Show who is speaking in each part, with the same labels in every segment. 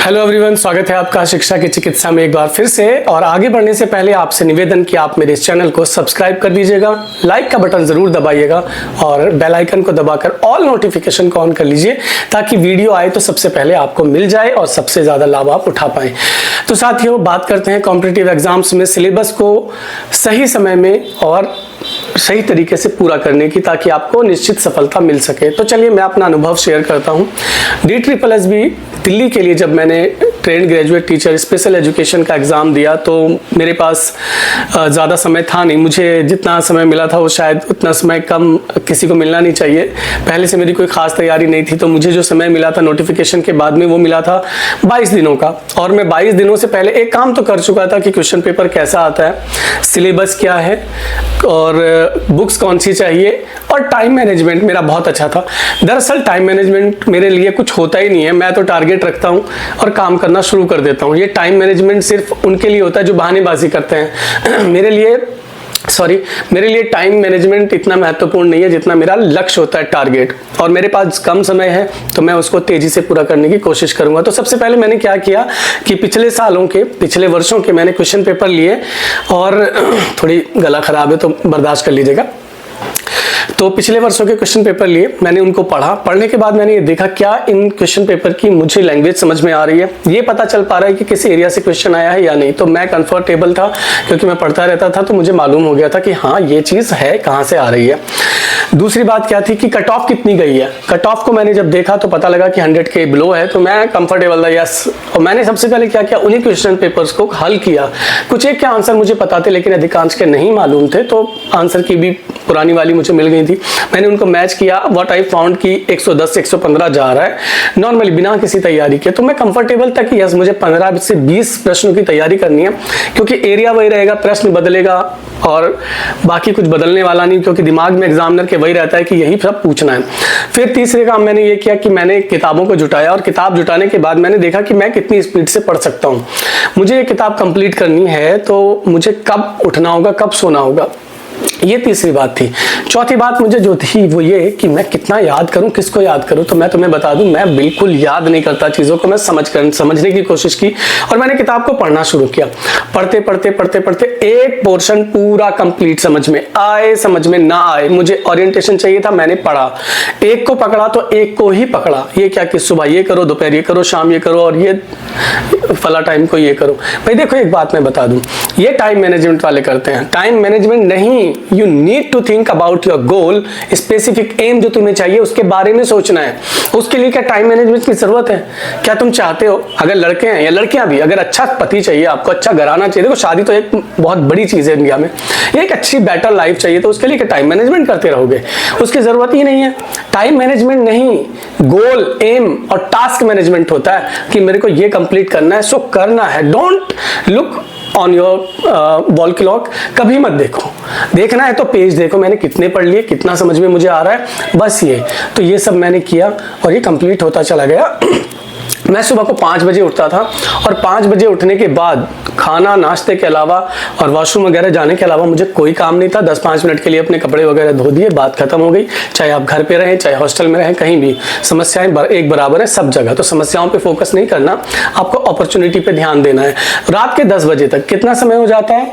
Speaker 1: Hello everyone, स्वागत है आपका शिक्षा की चिकित्सा में एक बार फिर से। और आगे बढ़ने से पहले आपसे निवेदन कि आप मेरे इस चैनल को सब्सक्राइब कर दीजिएगा, लाइक का बटन जरूर दबाइएगा और बेल आइकन को दबाकर ऑल नोटिफिकेशन को ऑन कर लीजिए ताकि वीडियो आए तो सबसे पहले आपको मिल जाए और सबसे ज़्यादा लाभ आप उठा पाएँ। तो साथियों, बात करते हैं कॉम्पिटिटिव एग्जाम्स में सिलेबस को सही समय में और सही तरीके से पूरा करने की, ताकि आपको निश्चित सफलता मिल सके। तो चलिए मैं अपना अनुभव शेयर करता हूँ। DSSB दिल्ली के लिए जब मैंने trained graduate teacher special education का एग्ज़ाम दिया तो मेरे पास ज़्यादा समय था नहीं। मुझे जितना समय मिला था वो शायद उतना समय कम किसी को मिलना नहीं चाहिए। पहले से मेरी कोई ख़ास तैयारी नहीं थी, तो मुझे जो समय मिला था नोटिफिकेशन के बाद में वो मिला था 22 दिनों का। और मैं 22 दिनों से पहले एक काम तो कर चुका था कि क्वेश्चन पेपर कैसा आता है, सिलेबस क्या है और बुक्स कौन सी चाहिए, और टाइम मैनेजमेंट मेरा बहुत अच्छा था। दरअसल टाइम मैनेजमेंट मेरे लिए कुछ होता ही नहीं है। मैं तो टारगेट रखता हूँ और काम करना शुरू कर देता हूँ। ये टाइम मैनेजमेंट सिर्फ उनके लिए होता है जो बहानेबाजी करते हैं। मेरे लिए टाइम मैनेजमेंट इतना महत्वपूर्ण नहीं है जितना मेरा लक्ष्य होता है, टारगेट। और मेरे पास कम समय है तो मैं उसको तेजी से पूरा करने की कोशिश करूंगा। तो सबसे पहले मैंने क्या किया कि पिछले वर्षों के मैंने क्वेश्चन पेपर लिए, और थोड़ी गला खराब है तो बर्दाश्त कर लीजिएगा। तो पिछले वर्षों के क्वेश्चन पेपर लिए, मैंने उनको पढ़ने के बाद मैंने ये देखा क्या इन क्वेश्चन पेपर की मुझे लैंग्वेज समझ में आ रही है, ये पता चल पा रहा है कि किस एरिया से क्वेश्चन आया है या नहीं। तो मैं कंफर्टेबल था क्योंकि मैं पढ़ता रहता था, तो मुझे मालूम हो गया था कि हाँ ये चीज़ है, कहाँ से आ रही है। दूसरी बात क्या थी कि कट ऑफ कितनी गई है। कट ऑफ को मैंने जब देखा तो पता लगा कि 100 के बिलो है, तो मैं कंफर्टेबल था, यस। और मैंने सबसे पहले क्या किया, उन्हीं क्वेश्चन पेपर्स को हल किया। कुछ एक के आंसर मुझे पता थे लेकिन अधिकांश के नहीं मालूम थे, तो आंसर की भी पुरानी वाली मुझे मिल गई थी। मैंने उनको मैच किया। व्हाट आई फाउंड कि 110 से 115 जा रहा है नॉर्मली बिना किसी तैयारी के। तो मैं कंफर्टेबल था कि यस मुझे 15 से 20 प्रश्नों की तैयारी करनी है, क्योंकि एरिया वही रहेगा, प्रश्न बदलेगा और बाकी कुछ बदलने वाला नहीं, क्योंकि दिमाग में एग्जामिनर के वही रहता है कि यही सब पूछना है। फिर तीसरे काम मैंने ये किया कि मैंने किताबों को जुटाया, और किताब जुटाने के बाद मैंने देखा कि मैं कितनी स्पीड से पढ़ सकता हूँ। मुझे ये किताब कंप्लीट करनी है तो मुझे कब उठना होगा, कब सोना होगा, ये तीसरी बात थी। चौथी बात मुझे जो थी वो ये कि मैं कितना याद करूं, किसको याद करूं। तो मैं तुम्हें बता दूं, मैं बिल्कुल याद नहीं करता चीज़ों को। मैं समझने की कोशिश की और मैंने किताब को पढ़ना शुरू किया। पढ़ते एक पोर्शन पूरा कंप्लीट, समझ में आए समझ में ना आए, मुझे ओरिएंटेशन चाहिए था, मैंने पढ़ा। एक को पकड़ा तो एक को ही पकड़ा। ये क्या कि सुबह ये करो, दोपहर ये करो, शाम ये करो और ये फला टाइम को ये करो। भाई देखो, एक बात मैं बता दूं, ये टाइम मैनेजमेंट वाले करते हैं। टाइम मैनेजमेंट नहीं, you need to think about your goal, specific aim जो तुम्हें चाहिए उसके बारे में सोचना है। उसके लिए क्या टाइम मैनेजमेंट की जरूरत है? क्या तुम चाहते हो, अगर लड़के हैं या लड़कियां भी, अगर अच्छा पति चाहिए आपको, अच्छा घराना चाहिए, देखो शादी तो एक बहुत बड़ी चीज है इंडिया में, एक अच्छी बेटर लाइफ चाहिए, तो उसके लिए क्या टाइम मैनेजमेंट करते रहोगे? उसकी जरूरत ही नहीं है। टाइम मैनेजमेंट नहीं, गोल, एम और टास्क मैनेजमेंट होता है कि मेरे को ये कंप्लीट करना है, सो करना है। Don't look on your wall clock, कभी मत देखो। देखना है तो पेज देखो, मैंने कितने पढ़ लिए, कितना समझ में मुझे आ रहा है, बस ये। तो ये सब मैंने किया और ये कंप्लीट होता चला गया। मैं सुबह को 5 बजे उठता था, और 5 बजे उठने के बाद खाना नाश्ते के अलावा और वॉशरूम वगैरह जाने के अलावा मुझे कोई काम नहीं था। 10-5 मिनट के लिए अपने कपड़े वगैरह धो दिए, बात खत्म हो गई। चाहे आप घर पे रहें, चाहे हॉस्टल में रहें, कहीं भी समस्याएं एक बराबर है सब जगह। तो समस्याओं पे फोकस नहीं करना, आपको अपॉर्चुनिटी पे ध्यान देना है। रात के 10 बजे तक कितना समय हो जाता है?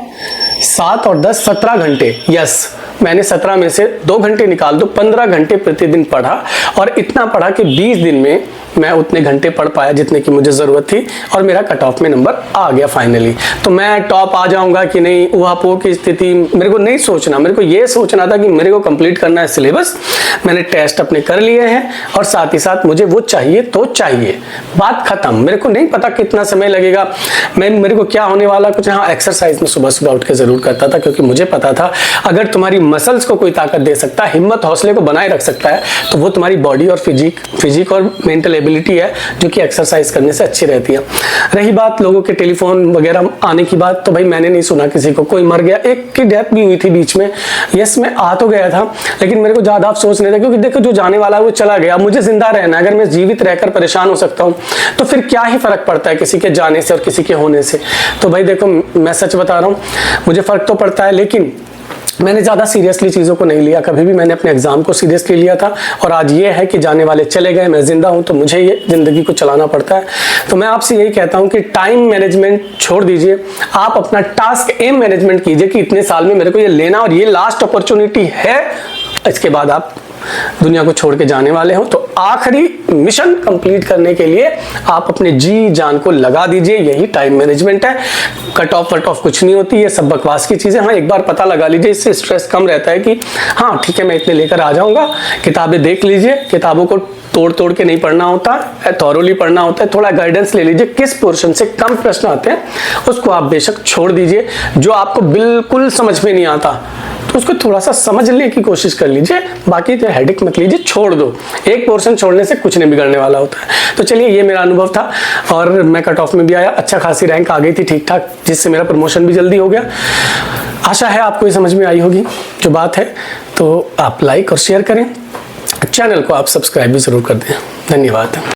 Speaker 1: 7 और 10 17 घंटे। यस, मैंने 17 में से 2 घंटे निकाल दो, 15 घंटे प्रतिदिन पढ़ा, और इतना पढ़ा कि 20 दिन में मैं उतने घंटे पढ़ पाया जितने की मुझे जरूरत थी, और मेरा कट ऑफ में नंबर आ गया फाइनली। तो मैं टॉप आ जाऊंगा कि नहीं, ऊहापोह की स्थिति मेरे को नहीं सोचना। मेरे को ये सोचना था कि मेरे को कंप्लीट करना है सिलेबस। मैंने टेस्ट अपने कर लिए हैं और साथ ही साथ मुझे वो चाहिए तो चाहिए, बात खत्म। मेरे को नहीं पता कितना समय लगेगा, मेरे को क्या होने वाला कुछ। हाँ, एक्सरसाइज में सुबह उठ के जरूर करता था, क्योंकि मुझे पता था अगर तुम्हारी मसल्स को कोई ताकत दे सकता है, हिम्मत हौसले को बनाए रख सकता है, तो वो तुम्हारी बॉडी और फिजिक और मेंटल एबिलिटी है, जो कि एक्सरसाइज करने से अच्छी रहती है। रही बात लोगों के टेलीफोन वगैरह आने की बात, तो भाई मैंने नहीं सुना किसी को, कोई मर गया, एक की डेथ भी हुई थी बीच में। यस, मैं आ तो गया था लेकिन मेरे को ज्यादा अफसोस नहीं था, क्योंकि देखो जो जाने वाला है वो चला गया, मुझे जिंदा रहना है। अगर मैं जीवित रहकर परेशान हो सकता हूँ तो फिर क्या ही फर्क पड़ता है किसी के जाने से और किसी के होने से। तो भाई देखो, मैं सच बता रहा हूँ, मुझे फर्क तो पड़ता है, लेकिन मैंने ज़्यादा सीरियसली चीज़ों को नहीं लिया, कभी भी मैंने अपने एग्ज़ाम को सीरियसली लिया था। और आज ये है कि जाने वाले चले गए, मैं ज़िंदा हूँ, तो मुझे ये ज़िंदगी को चलाना पड़ता है। तो मैं आपसे यही कहता हूँ कि टाइम मैनेजमेंट छोड़ दीजिए, आप अपना टास्क एम मैनेजमेंट कीजिए कि इतने साल में मेरे को ये लेना और ये लास्ट अपॉर्चुनिटी है, इसके बाद आप दुनिया को छोड़ के जाने वाले हो। तो आखिरी मिशन कंप्लीट करने के लिए आप अपने जी जान को लगा दीजिए, यही टाइम मैनेजमेंट है। कट ऑफ वट ऑफ कुछ नहीं होती, ये सब बकवास की चीजें। हाँ, एक बार पता लगा लीजिए, इससे स्ट्रेस कम रहता है कि हाँ ठीक है मैं इतने लेकर आ जाऊंगा। किताबें देख लीजिए, किताबों को तोड़ तोड़ के नहीं पढ़ना होता है, थॉरोली पढ़ना होता है। थोड़ा गाइडेंस ले लीजिए, किस पोर्शन से कम प्रश्न आते हैं उसको आप बेशक छोड़ दीजिए। जो आपको बिल्कुल समझ में नहीं आता तो उसको थोड़ा सा समझ लेने की कोशिश कर लीजिए, बाकी तो हेडेक मत लीजिए, छोड़ दो। एक पोर्शन छोड़ने से कुछ नहीं बिगड़ने वाला होता है। तो चलिए, ये मेरा अनुभव था और मैं कट ऑफ में भी आया, अच्छा खासी रैंक आ गई थी ठीक ठाक, जिससे मेरा प्रमोशन भी जल्दी हो गया। आशा है आपको ये समझ में आई होगी जो बात है। तो आप लाइक और शेयर करें, चैनल को आप सब्सक्राइब भी जरूर कर दें। धन्यवाद।